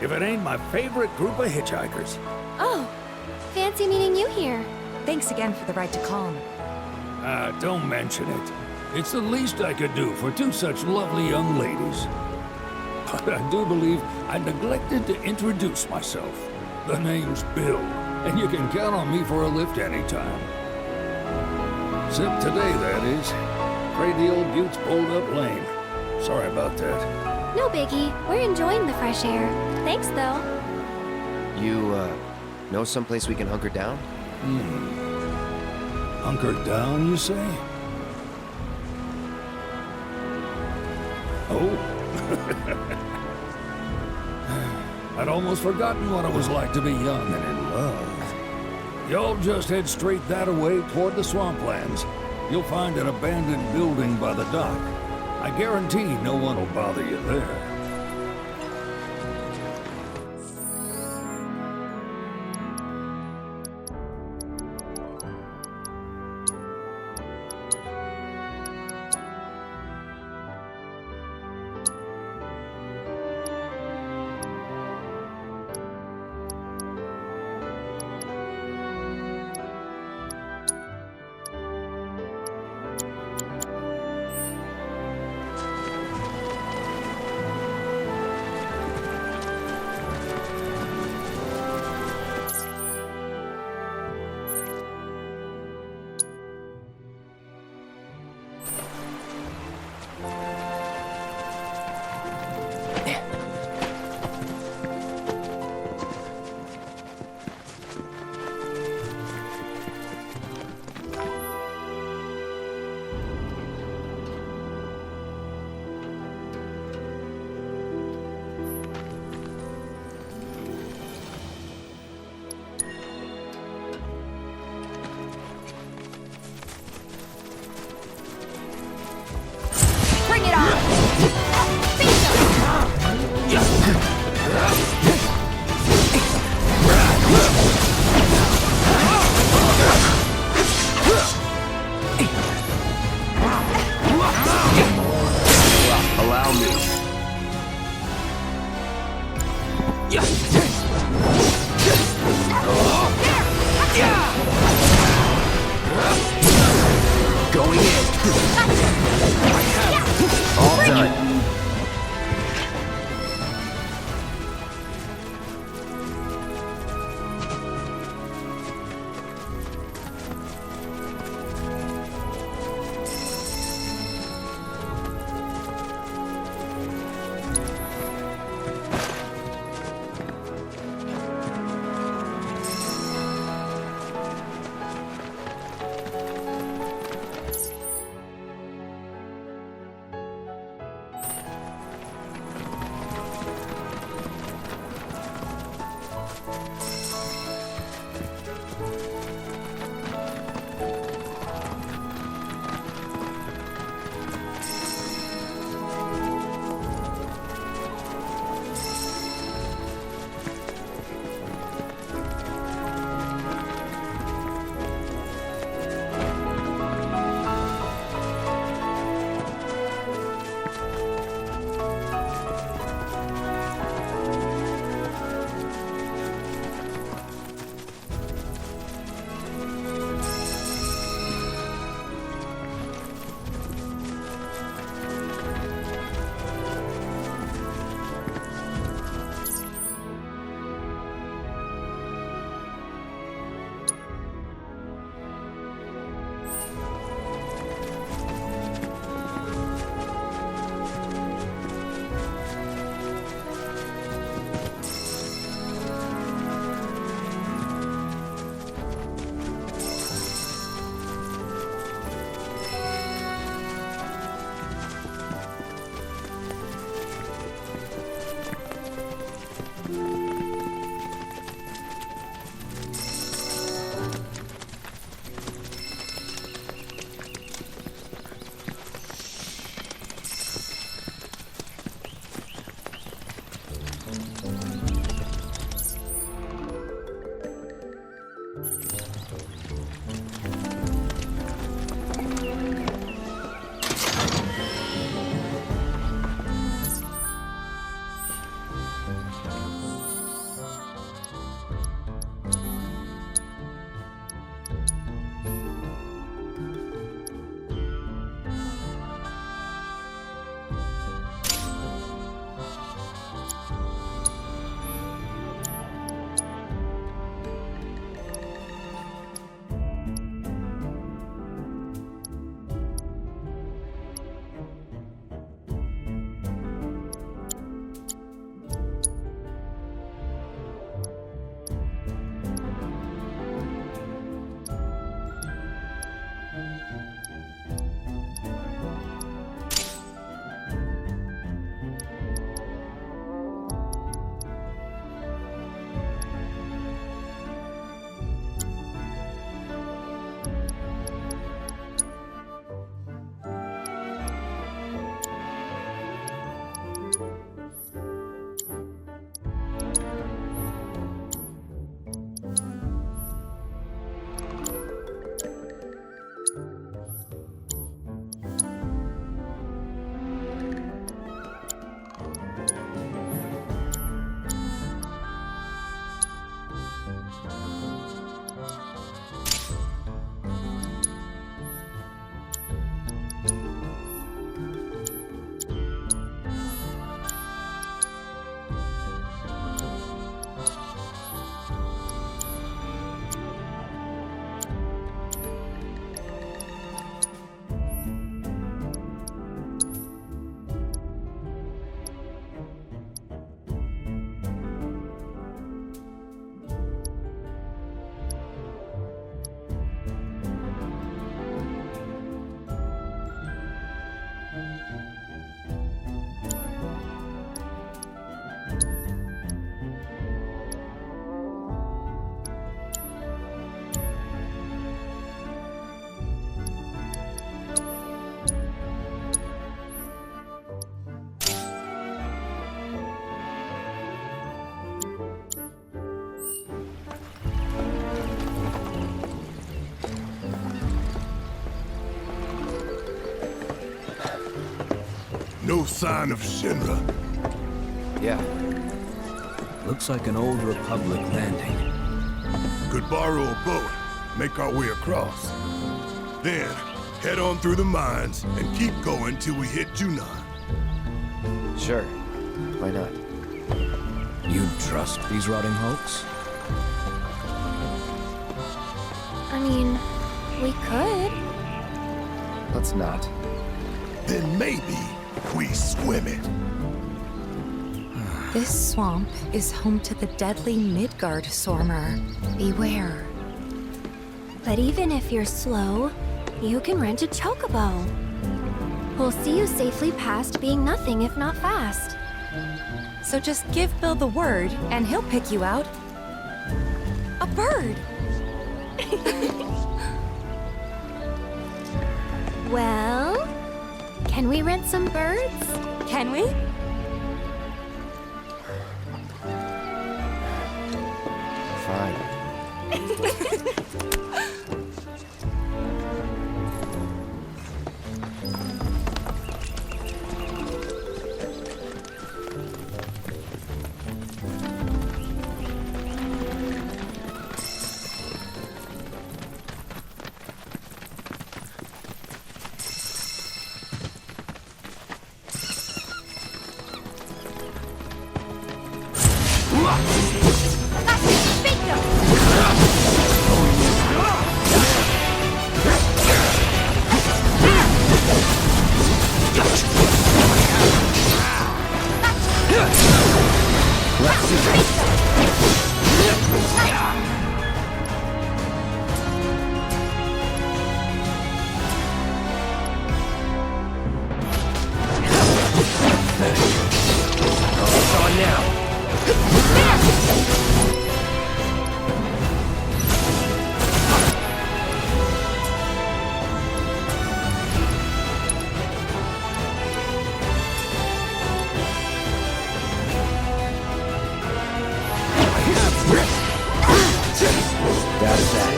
if it ain't my favorite group of hitchhikers. Oh, fancy meeting you here. Thanks again for the ride to Calm. Don't mention it. It's the least I could do for two such lovely young ladies. But I do believe I neglected to introduce myself. The name's Bill, and you can count on me for a lift anytime. Except today, that is. Afraid the old bute's pulled up lame. Sorry about that. No biggie. We're enjoying the fresh air. Thanks, though. You, know someplace we can hunker down? Hunker down, you say? Oh. I'd almost forgotten what it was like to be young and in love. Y'all just head straight that way toward the swamplands. You'll find an abandoned building by the dock. I guarantee no one will bother you there. Bring it on! Allow me. Going in. All done. No sign of Shinra. Yeah. Looks like an old Republic landing. Could borrow a boat, make our way across. Then, head on through the mines and keep going till we hit Junon. Sure. Why not? You trust these rotting hulks? I mean, we could. Let's not. Then maybe we swim it. This swamp is home to the deadly Midgard Sormer. Beware. But even if you're slow, you can rent a Chochobo. We'll see you safely past being nothing if not fast. So just give Bill the word, and he'll pick you out. A bird! Well, can we rent some birds? Can we? Fine. It's on now. That is that.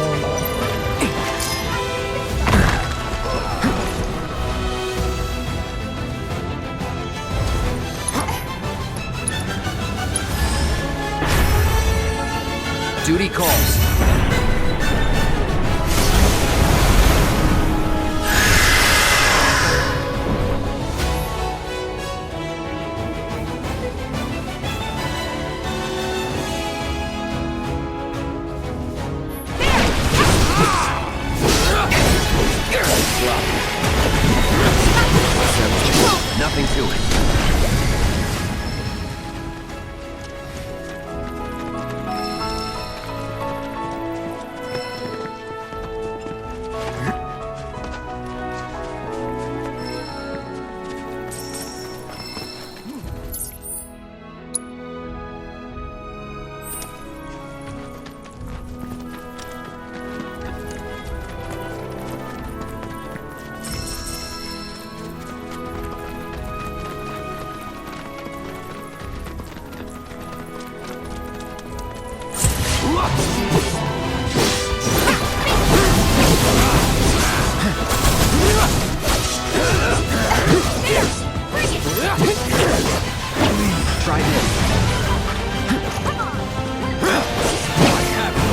Duty calls. Nothing to it. Try this.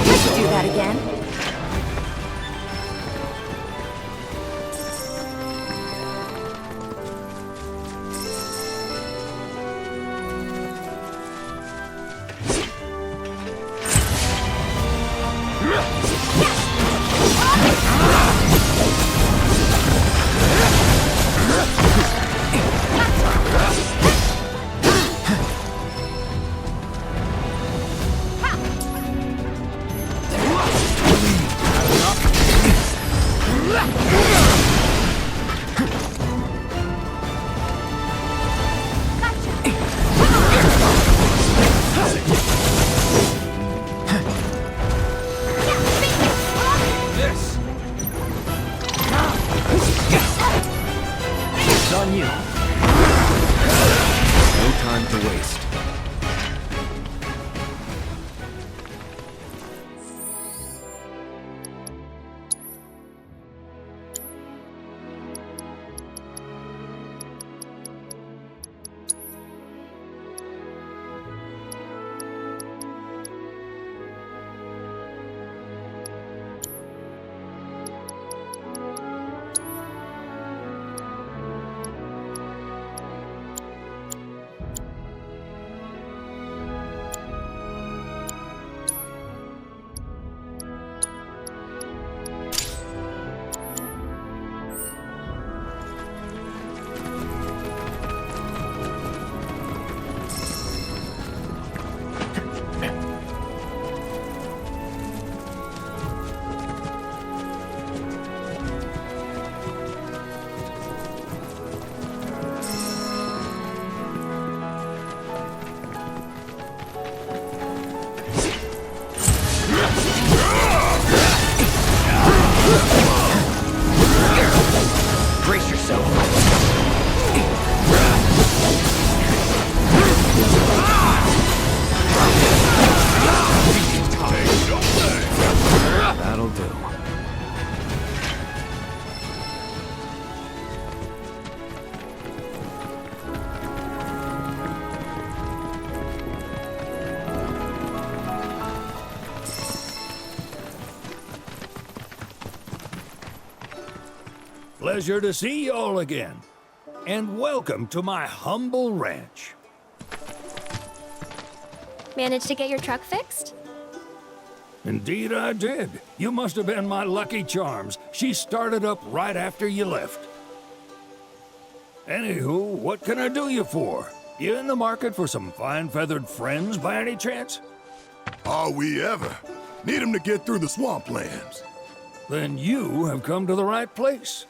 Let's do that again. Pleasure to see y'all again. And welcome to my humble ranch. Managed to get your truck fixed? Indeed I did. You must have been my lucky charms. She started up right after you left. Anywho, what can I do you for? You in the market for some fine-feathered friends by any chance? Are we ever? Need 'em to get through the swamplands. Then you have come to the right place.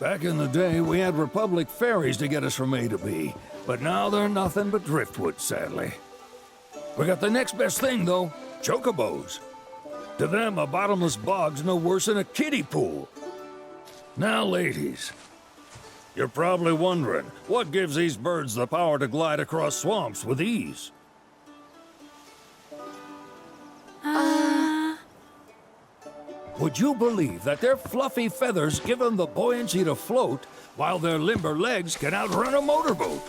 Back in the day, we had Republic ferries to get us from A to B, but now they're nothing but driftwood, sadly. We got the next best thing, though, Chocobos. To them, a bottomless bog's no worse than a kiddie pool. Now, ladies, you're probably wondering, what gives these birds the power to glide across swamps with ease? Would you believe that their fluffy feathers give them the buoyancy to float, while their limber legs can outrun a motorboat?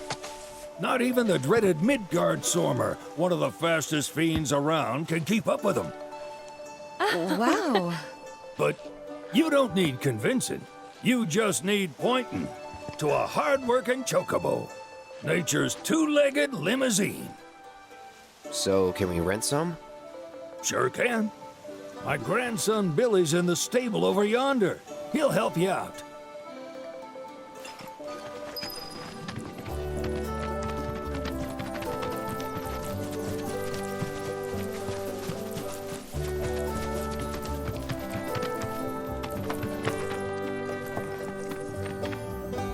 Not even the dreaded Midgard Sormer, one of the fastest fiends around, can keep up with them. Wow. But you don't need convincing. You just need pointing to a hard-working chocobo. Nature's two-legged limousine. So, can we rent some? Sure can. My grandson Billy's in the stable over yonder. He'll help you out.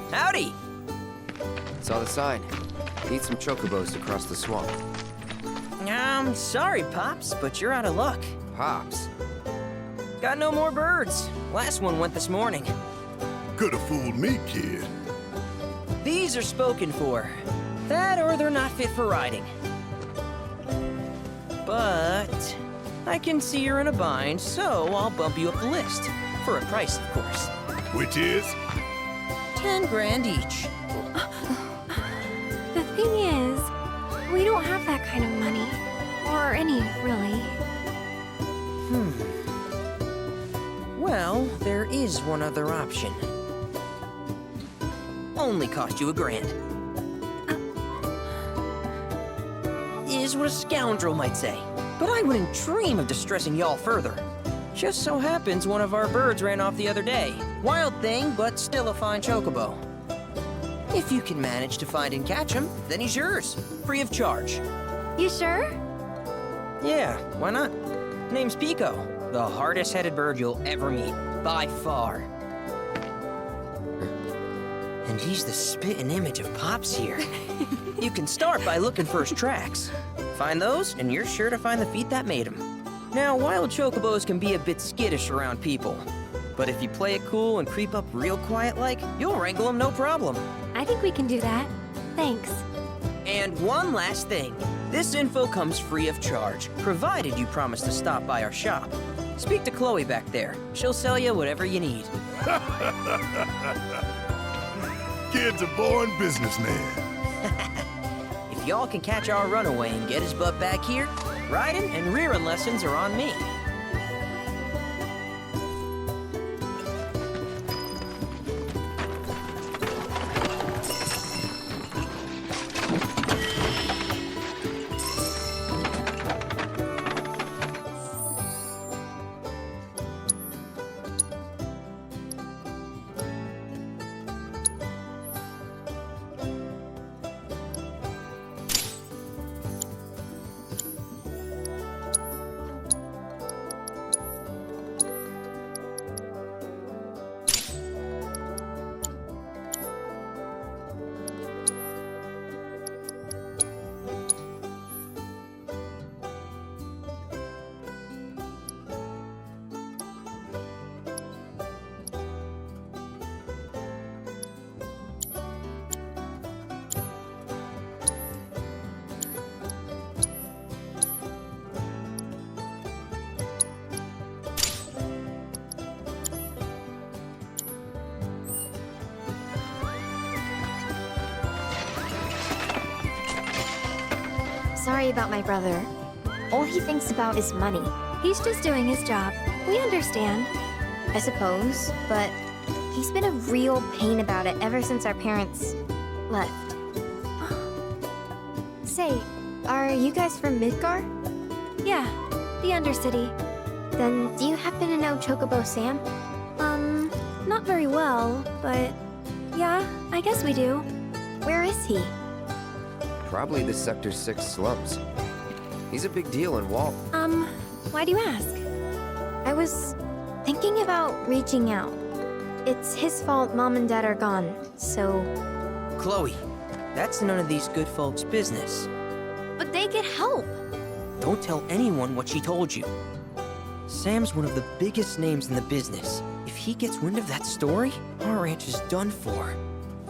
Howdy! Saw the sign. Need some chocobos to cross the swamp. I'm sorry, Pops, but you're out of luck. Pops. Got no more birds. Last one went this morning. Could've fooled me, kid. These are spoken for. That or they're not fit for riding. But I can see you're in a bind, so I'll bump you up the list. For a price, of course. Which is? 10 grand each. The thing is, we don't have that kind of money. Or any, really. Well, there is one other option. Only cost you $1,000. Is what a scoundrel might say. But I wouldn't dream of distressing y'all further. Just so happens one of our birds ran off the other day. Wild thing, but still a fine chocobo. If you can manage to find and catch him, then he's yours. Free of charge. You sure? Yeah, why not? Name's Pico. The hardest-headed bird you'll ever meet, by far. And he's the spitting image of Pops here. You can start by looking for his tracks. Find those, and you're sure to find the feet that made him. Now, wild chocobos can be a bit skittish around people. But if you play it cool and creep up real quiet-like, you'll wrangle them no problem. I think we can do that. Thanks. And one last thing. This info comes free of charge, provided you promise to stop by our shop. Speak to Chloe back there. She'll sell you whatever you need. Kid's a born businessman. If y'all can catch our runaway and get his butt back here, riding and rearing lessons are on me. Sorry about my brother. All he thinks about is money. He's just doing his job. We understand. I suppose, but He's been a real pain about it ever since our parents left. Say, are you guys from Midgar? Yeah, the Undercity. Then do you happen to know Chochobo Sam? Not very well, but yeah, I guess we do. Where is he? Probably the Sector 6 slums. He's a big deal in Wall. Why do you ask? I was thinking about reaching out. It's his fault Mom and Dad are gone, so... Chloe, that's none of these good folks' business. But they get help! Don't tell anyone what she told you. Sam's one of the biggest names in the business. If he gets wind of that story, our ranch is done for.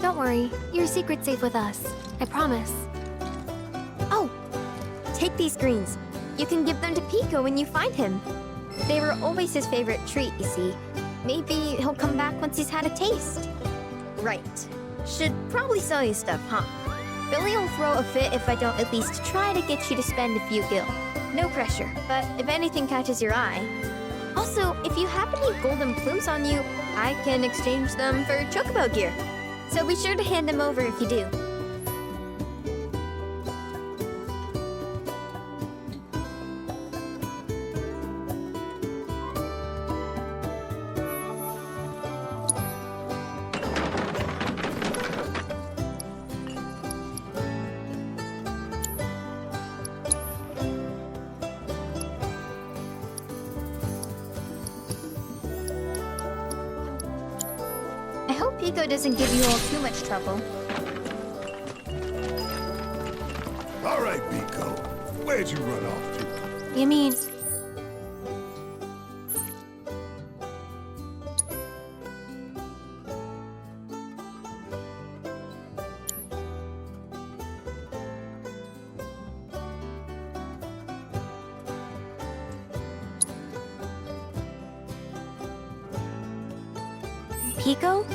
Don't worry, your secret's safe with us. I promise. Oh! Take these greens. You can give them to Pico when you find him. They were always his favorite treat, you see. Maybe he'll come back once he's had a taste. Right. Should probably sell you stuff, huh? Billy will throw a fit if I don't at least try to get you to spend a few gil. No pressure, but if anything catches your eye. Also, if you have any golden plumes on you, I can exchange them for Chocobo gear. So be sure to hand them over if you do. I hope Pico doesn't give you all too much trouble. All right, Pico. Where'd you run off to? You mean... Pico?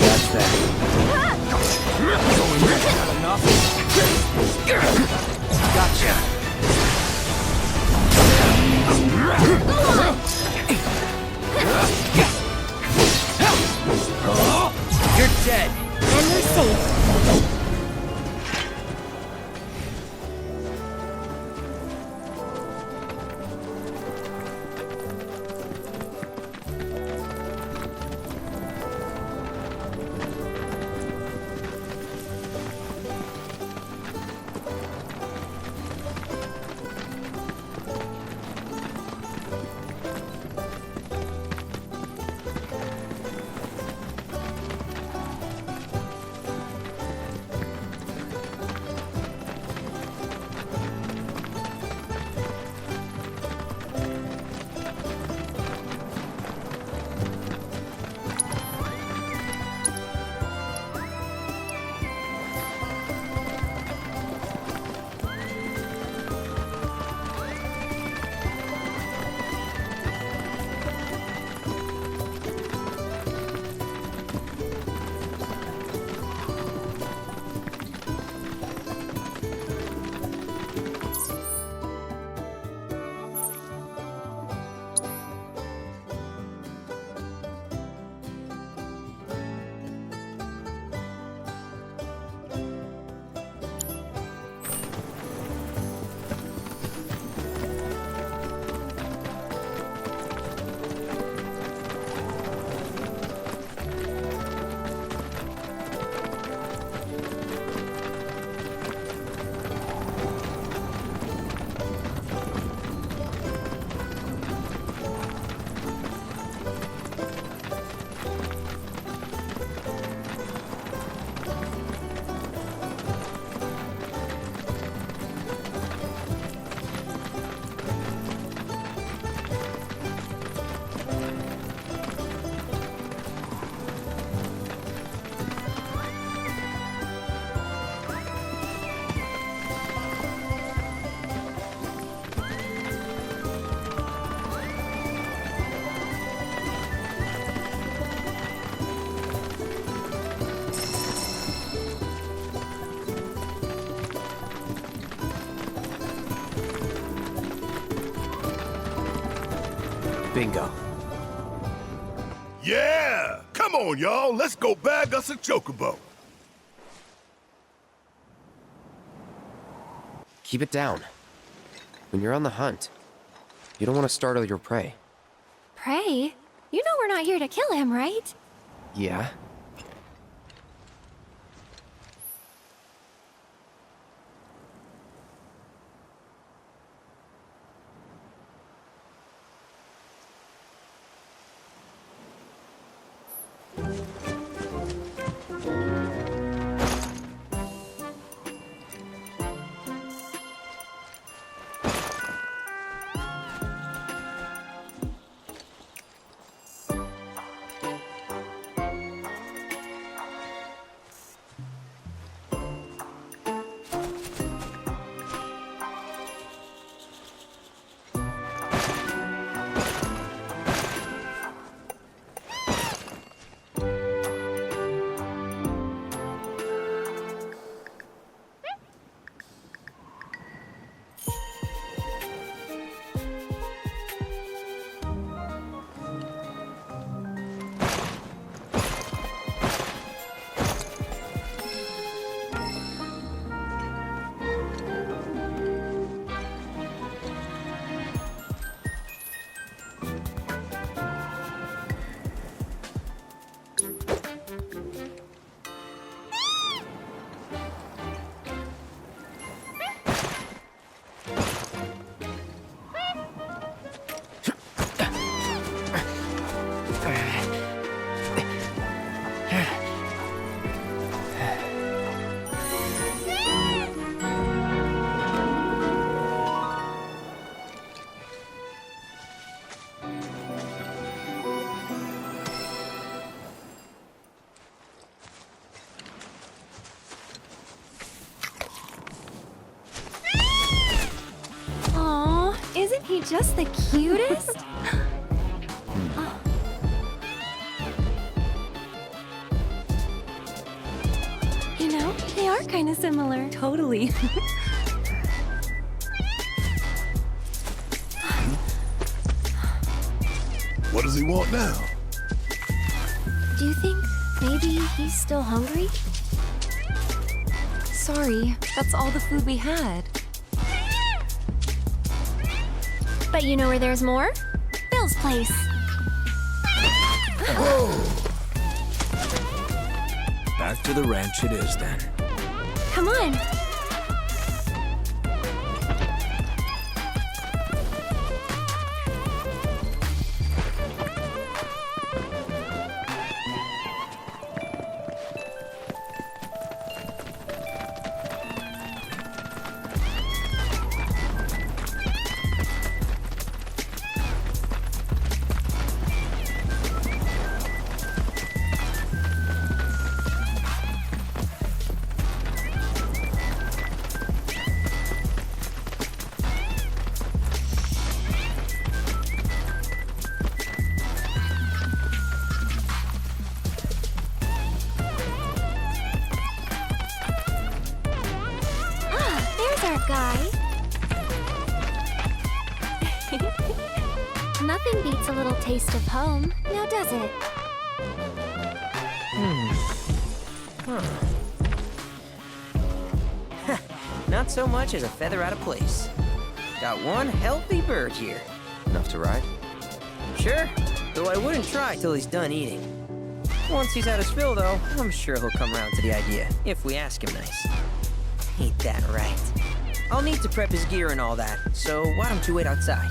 That's that. Not enough. Gotcha. You're dead. And you're safe. Bingo. Yeah! Come on, y'all. Let's go bag us a Chochobo. Keep it down. When you're on the hunt, you don't want to startle your prey. Pray? You know we're not here to kill him, right? Yeah? just the cutest? You know, they are kind of similar. Totally. What does he want now? Do you think maybe he's still hungry? Sorry, that's all the food we had. But you know where there's more? Bill's place. Back to the ranch it is then. Come on. Guy. Nothing beats a little taste of home, now does it? Not so much as a feather out of place. Got one healthy bird here. Enough to ride? Sure, though I wouldn't try till he's done eating. Once he's had his fill, though, I'm sure he'll come around to the idea, if we ask him nice. Ain't that right? I'll need to prep his gear and all that, so why don't you wait outside?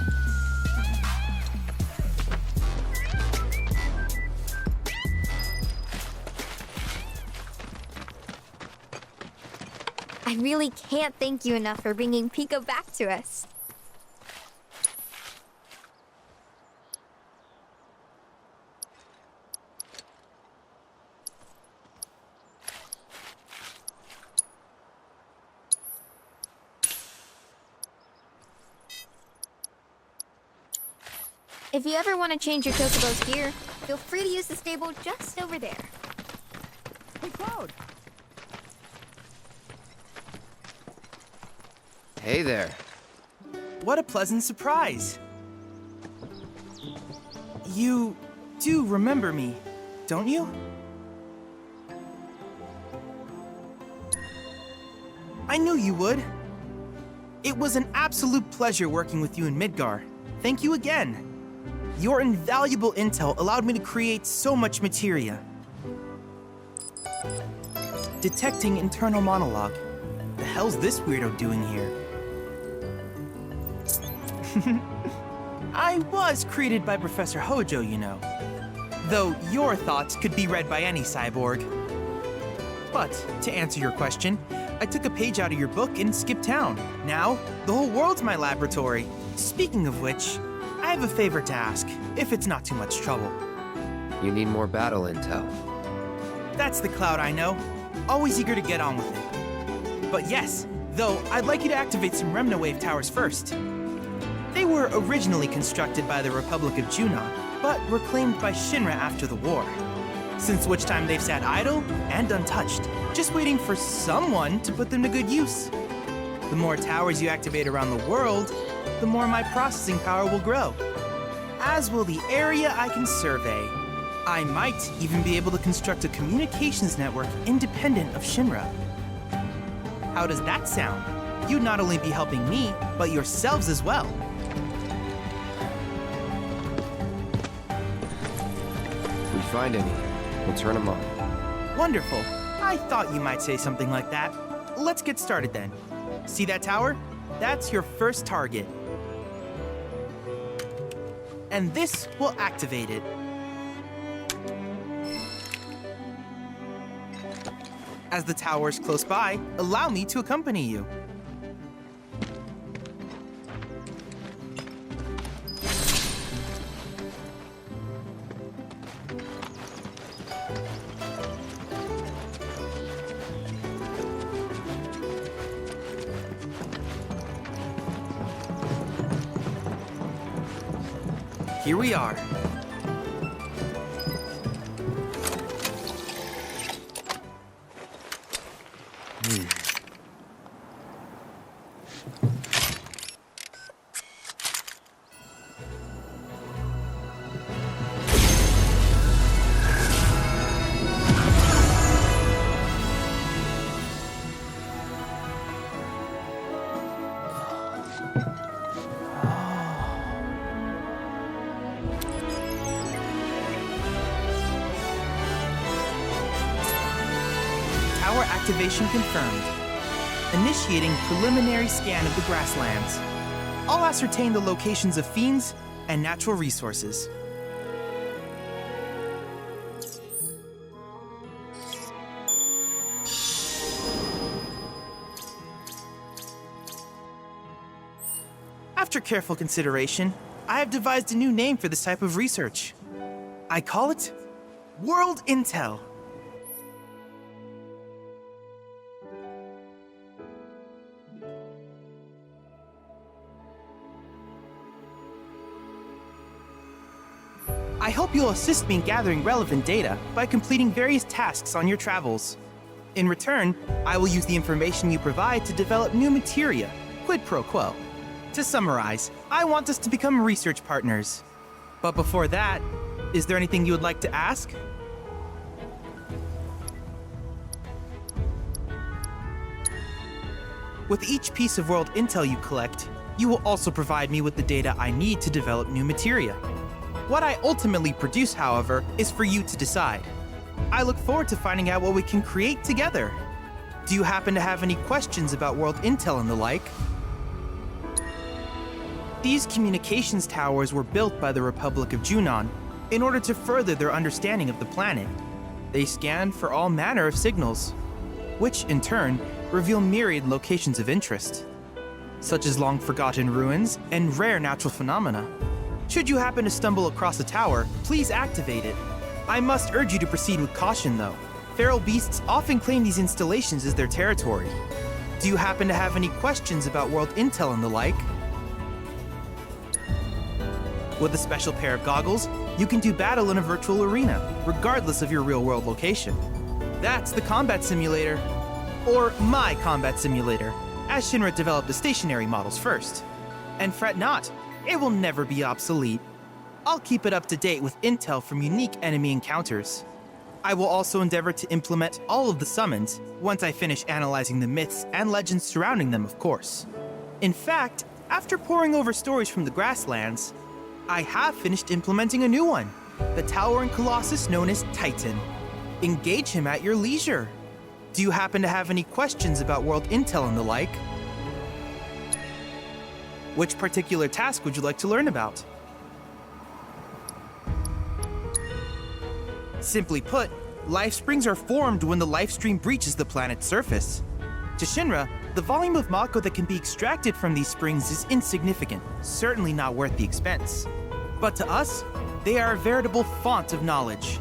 I really can't thank you enough for bringing Pico back to us. If you ever want to change your Chocobo's gear, feel free to use the stable just over there. Hey, Cloud! Hey there. What a pleasant surprise! You do remember me, don't you? I knew you would. It was an absolute pleasure working with you in Midgar. Thank you again. Your invaluable intel allowed me to create so much materia. Detecting internal monologue. The hell's this weirdo doing here? I was created by Professor Hojo, you know. Though your thoughts could be read by any cyborg. But, to answer your question, I took a page out of your book and skipped town. Now, the whole world's my laboratory. Speaking of which, I have a favor to ask, if it's not too much trouble. You need more battle intel. That's the Cloud I know. Always eager to get on with it. But yes, though, I'd like you to activate some Remna-Wave towers first. They were originally constructed by the Republic of Junon, but were claimed by Shinra after the war. Since which time they've sat idle and untouched, just waiting for someone to put them to good use. The more towers you activate around the world, the more my processing power will grow. As will the area I can survey. I might even be able to construct a communications network independent of Shinra. How does that sound? You'd not only be helping me, but yourselves as well. If we find any, we'll turn them on. Wonderful. I thought you might say something like that. Let's get started then. See that tower? That's your first target. And this will activate it. As the tower is close by, allow me to accompany you. here we are. Tower activation confirmed. Initiating preliminary scan of the grasslands. I'll ascertain the locations of fiends and natural resources. After careful consideration, I have devised a new name for this type of research. I call it World Intel. I hope you'll assist me in gathering relevant data by completing various tasks on your travels. In return, I will use the information you provide to develop new materia, quid pro quo. To summarize, I want us to become research partners. But before that, is there anything you would like to ask? With each piece of world intel you collect, you will also provide me with the data I need to develop new materia. What I ultimately produce, however, is for you to decide. I look forward to finding out what we can create together. Do you happen to have any questions about world intel and the like? These communications towers were built by the Republic of Junon in order to further their understanding of the planet. They scan for all manner of signals, which in turn reveal myriad locations of interest, such as long-forgotten ruins and rare natural phenomena. Should you happen to stumble across a tower, please activate it. I must urge you to proceed with caution, though. Feral beasts often claim these installations as their territory. Do you happen to have any questions about world intel and the like? With a special pair of goggles, you can do battle in a virtual arena, regardless of your real-world location. That's the combat simulator. Or my combat simulator, as Shinra developed the stationary models first. And fret not, it will never be obsolete. I'll keep it up to date with intel from unique enemy encounters. I will also endeavor to implement all of the summons once I finish analyzing the myths and legends surrounding them, of course. In fact, after poring over stories from the grasslands, I have finished implementing a new one, the towering colossus known as Titan. Engage him at your leisure. Do you happen to have any questions about world intel and the like? Which particular task would you like to learn about? Simply put, life springs are formed when the life stream breaches the planet's surface. To Shinra, the volume of Mako that can be extracted from these springs is insignificant, certainly not worth the expense. But to us, they are a veritable font of knowledge.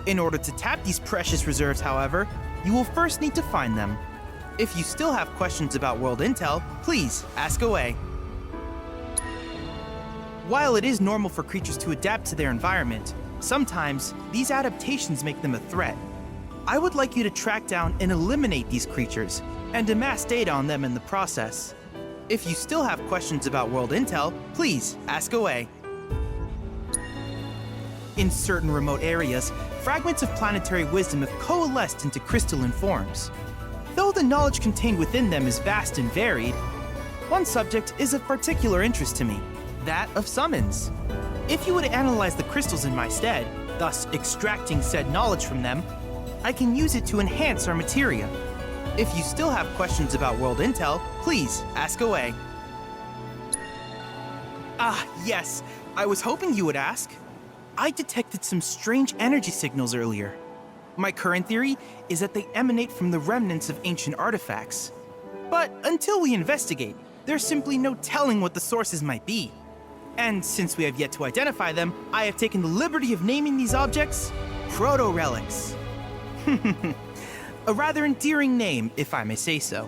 In order to tap these precious reserves, however, you will first need to find them. If you still have questions about world intel, please ask away. While it is normal for creatures to adapt to their environment, sometimes these adaptations make them a threat. I would like you to track down and eliminate these creatures, and amass data on them in the process. If you still have questions about world intel, please ask away. In certain remote areas, fragments of planetary wisdom have coalesced into crystalline forms. Though the knowledge contained within them is vast and varied, one subject is of particular interest to me. That of summons. If you would analyze the crystals in my stead, thus extracting said knowledge from them, I can use it to enhance our materia. If you still have questions about world intel, please ask away. Ah, yes, I was hoping you would ask. I detected some strange energy signals earlier. My current theory is that they emanate from the remnants of ancient artifacts. But until we investigate, there's simply no telling what the sources might be. And since we have yet to identify them, I have taken the liberty of naming these objects proto-relics. A rather endearing name, if I may say so.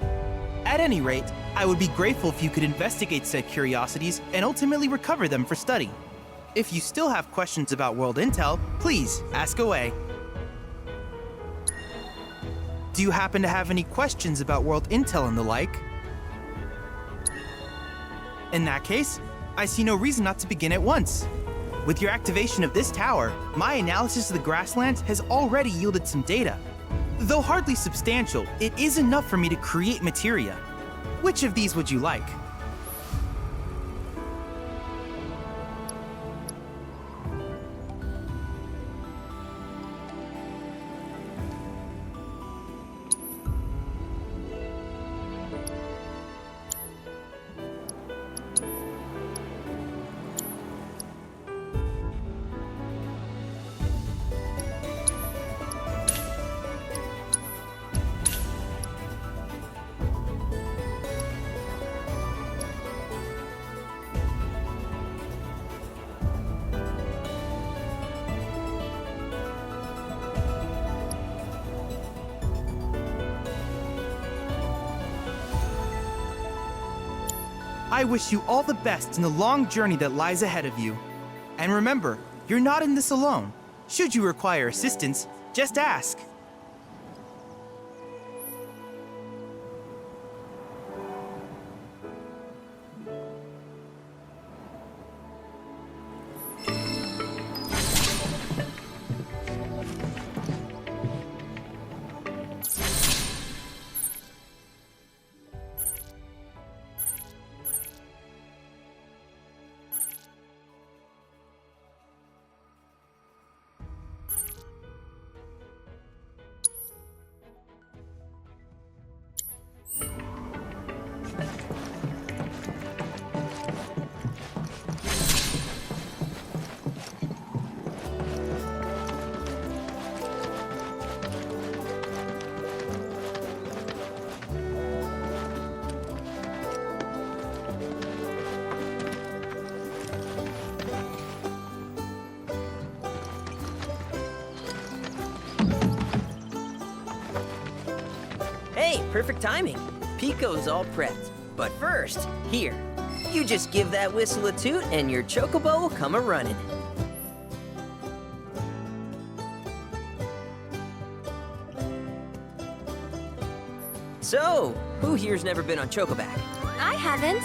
At any rate, I would be grateful if you could investigate said curiosities and ultimately recover them for study. If you still have questions about World Intel, please ask away. Do you happen to have any questions about World Intel and the like? In that case, I see no reason not to begin at once. With your activation of this tower, my analysis of the grasslands has already yielded some data. Though hardly substantial, it is enough for me to create materia. Which of these would you like? I wish you all the best in the long journey that lies ahead of you. And remember, you're not in this alone. Should you require assistance, just ask. Hey, perfect timing. Pico's all prepped. But first, here. You just give that whistle a toot and your Chochobo will come a-running. So, who here's never been on Chocoback? I haven't.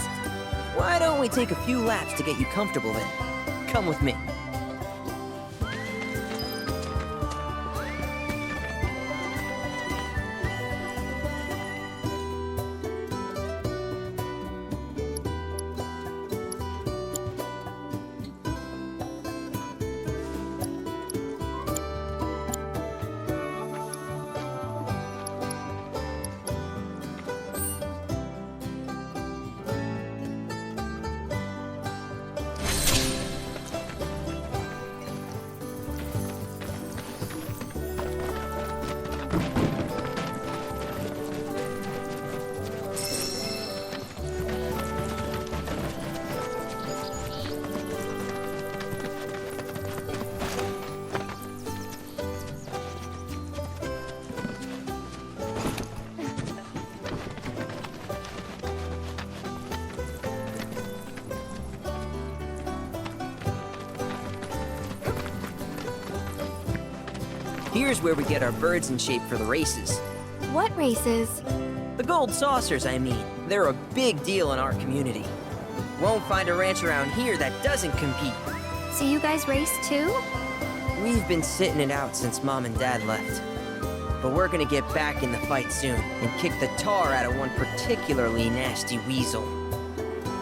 Why don't we take a few laps to get you comfortable then? Come with me. Here's where we get our birds in shape for the races. What races? The gold saucers, I mean. They're a big deal in our community. Won't find a ranch around here that doesn't compete. So you guys race too? We've been sitting it out since Mom and Dad left. But we're gonna get back in the fight soon and kick the tar out of one particularly nasty weasel.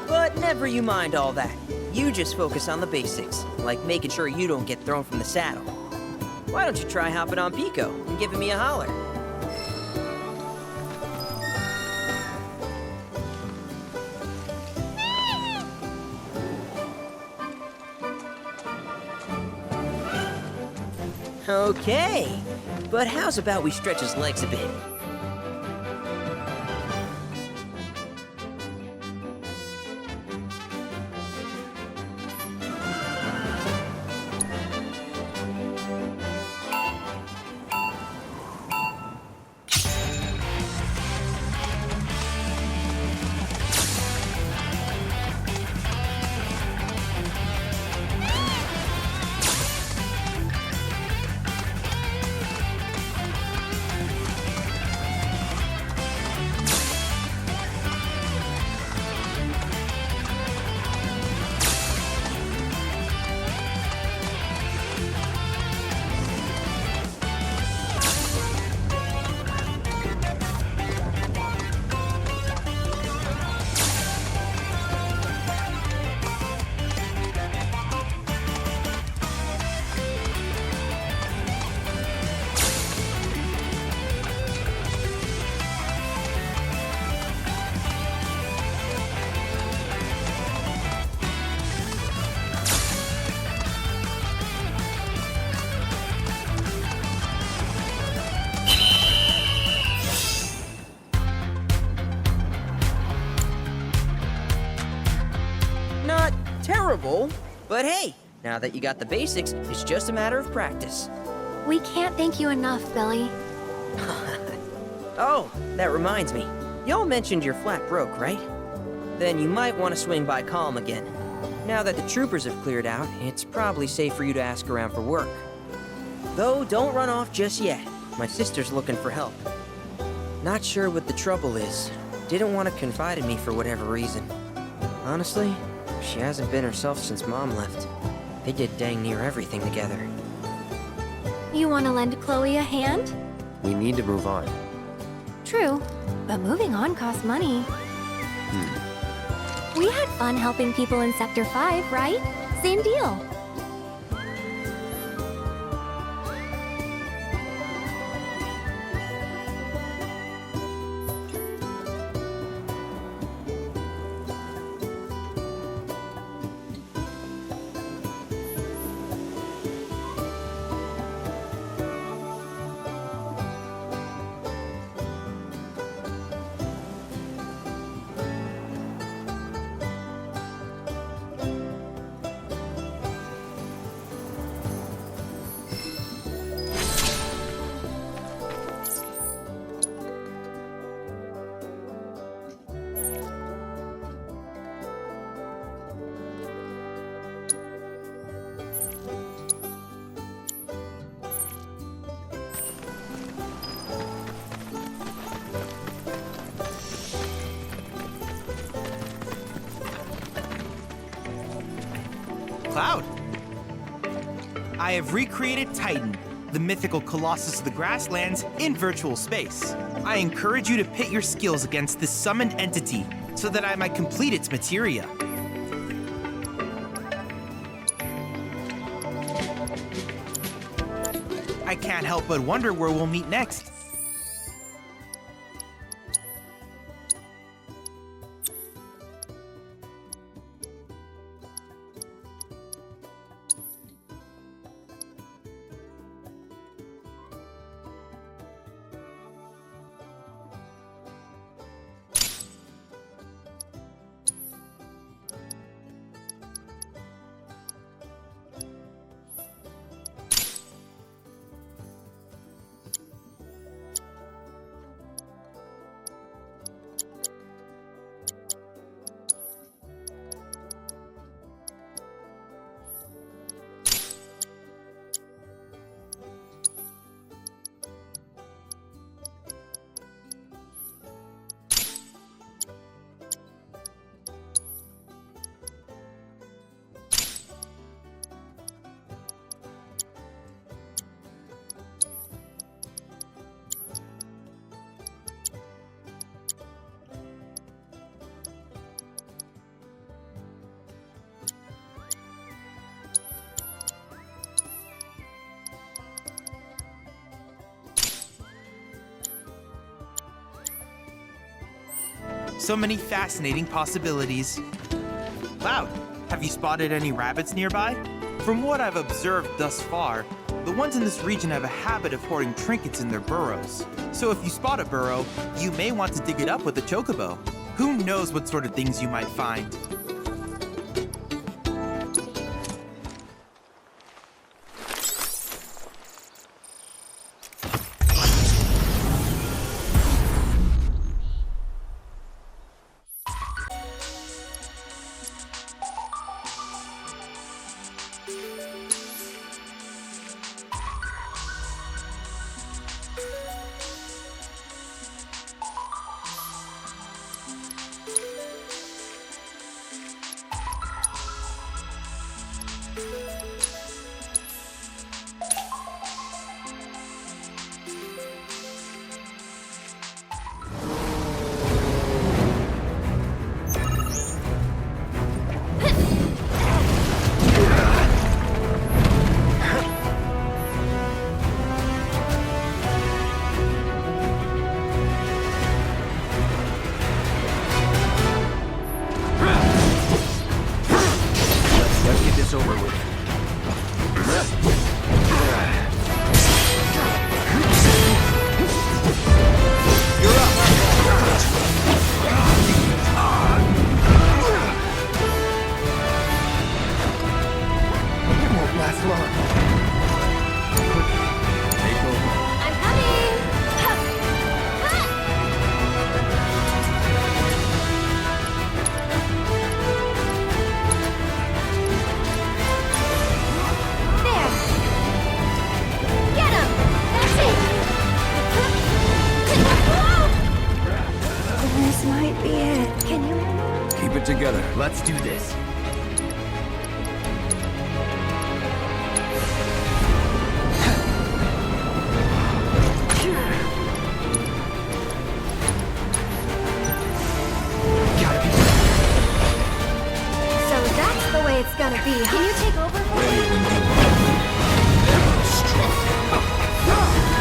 But never you mind all that. You just focus on the basics, like making sure you don't get thrown from the saddle. Why don't you try hopping on Pico and giving me a holler? Okay, but how's about we stretch his legs a bit? But hey, now that you got the basics, it's just a matter of practice. We can't thank you enough, Billy. Oh, that reminds me. Y'all mentioned you're flat broke, right? Then you might want to swing by Calm again. Now that the troopers have cleared out, it's probably safe for you to ask around for work. Though, don't run off just yet. My sister's looking for help. Not sure what the trouble is. Didn't want to confide in me for whatever reason. Honestly, she hasn't been herself since Mom left. They did dang near everything together. You want to lend Chloe a hand? We need to move on. True, but moving on costs money. We had fun helping people in Sector 5, right? Same deal. Cloud! I have recreated Titan, the mythical colossus of the grasslands, in virtual space. I encourage you to pit your skills against this summoned entity so that I might complete its materia. I can't help but wonder where we'll meet next. So many fascinating possibilities. Cloud, have you spotted any rabbits nearby? From what I've observed thus far, the ones in this region have a habit of hoarding trinkets in their burrows. So if you spot a burrow, you may want to dig it up with a chocobo. Who knows what sort of things you might find? floor. Take over. I'm coming! Hup! Hup! There! Get him! That's it! Whoa! This might be it. Can you... Keep it together. Let's do this. So that's the way it's gonna be, huh? Can you take over for me? Go on!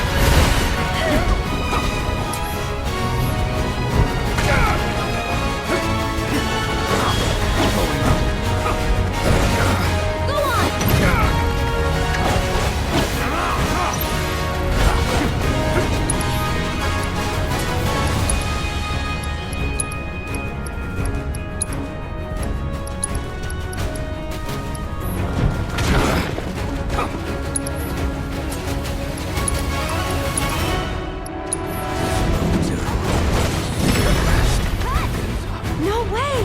No way!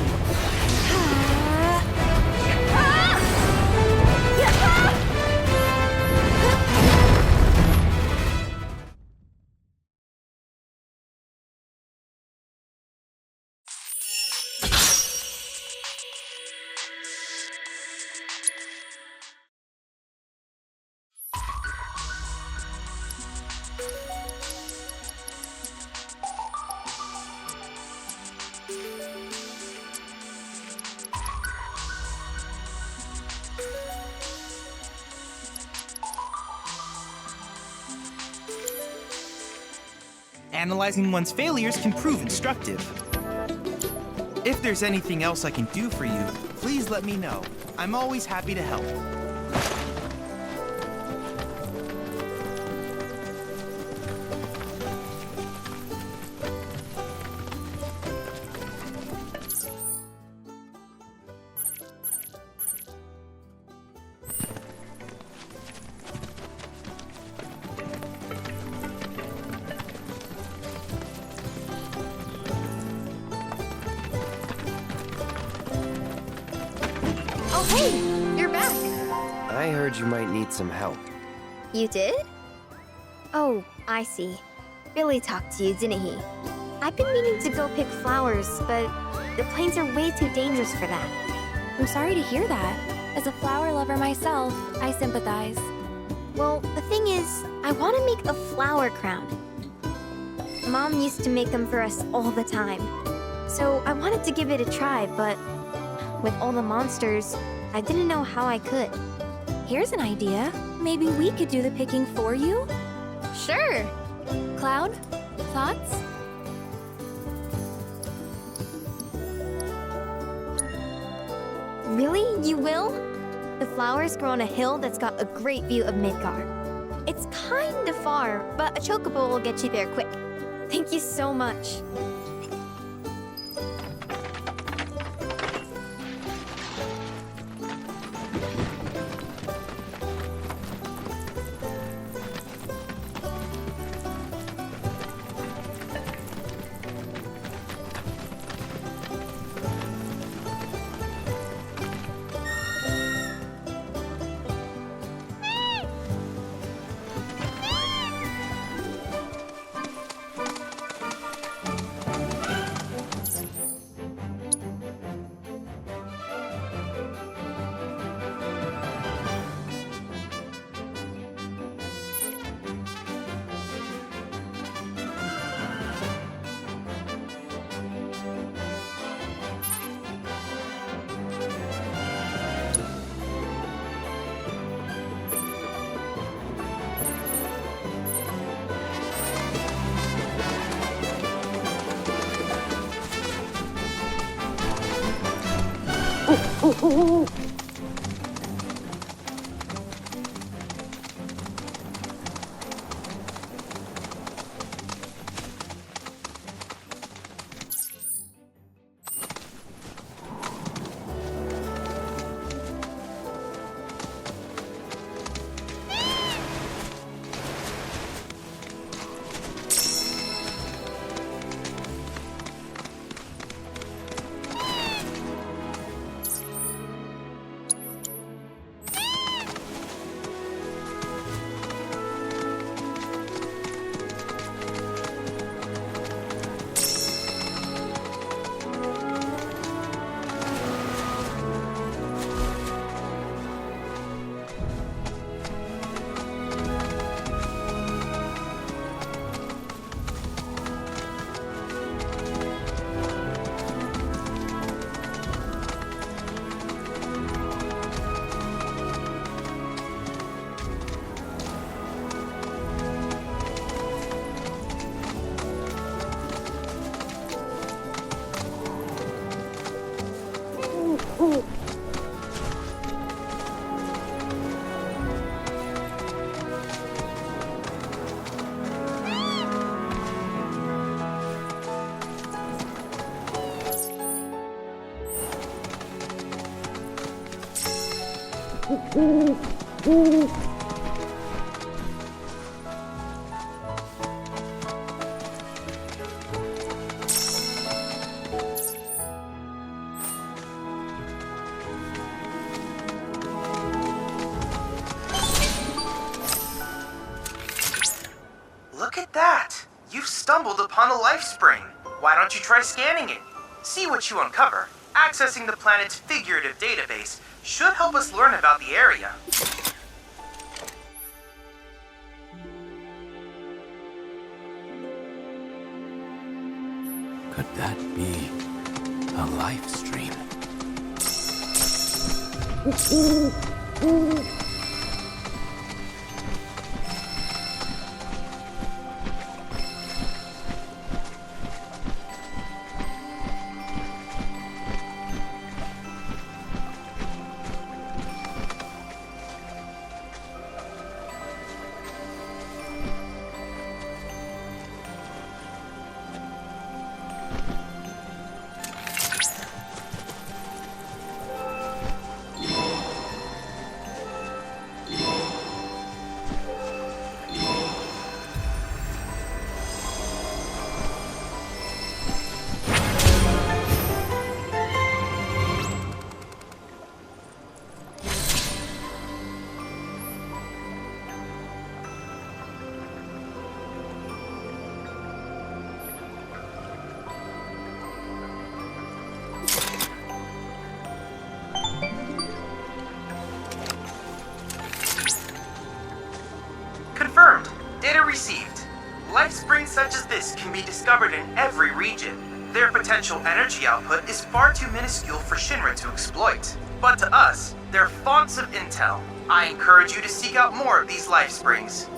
Analyzing one's failures can prove instructive. If there's anything else I can do for you, please let me know. I'm always happy to help. Oh, hey! You're back. I heard you might need some help. You did? Oh, I see. Billy talked to you, didn't he? I've been meaning to go pick flowers, but the plains are way too dangerous for that. I'm sorry to hear that. As a flower lover myself, I sympathize. Well, the thing is, I want to make a flower crown. Mom used to make them for us all the time. So I wanted to give it a try, but with all the monsters, I didn't know how I could. Here's an idea. Maybe we could do the picking for you? Sure! Cloud, thoughts? Really? You will? The flowers grow on a hill that's got a great view of Midgar. It's kind of far, but a chocobo will get you there quick. Thank you so much. Look at that! You've stumbled upon a life spring. Why don't you try scanning it? See what you uncover. Accessing the planet's figurative database should help us learn about the area. Could that be a life stream? Confirmed. Data received. Life springs such as this can be discovered in every region. Their potential energy output is far too minuscule for Shinra to exploit. But to us, they're fonts of intel. I encourage you to seek out more of these life springs.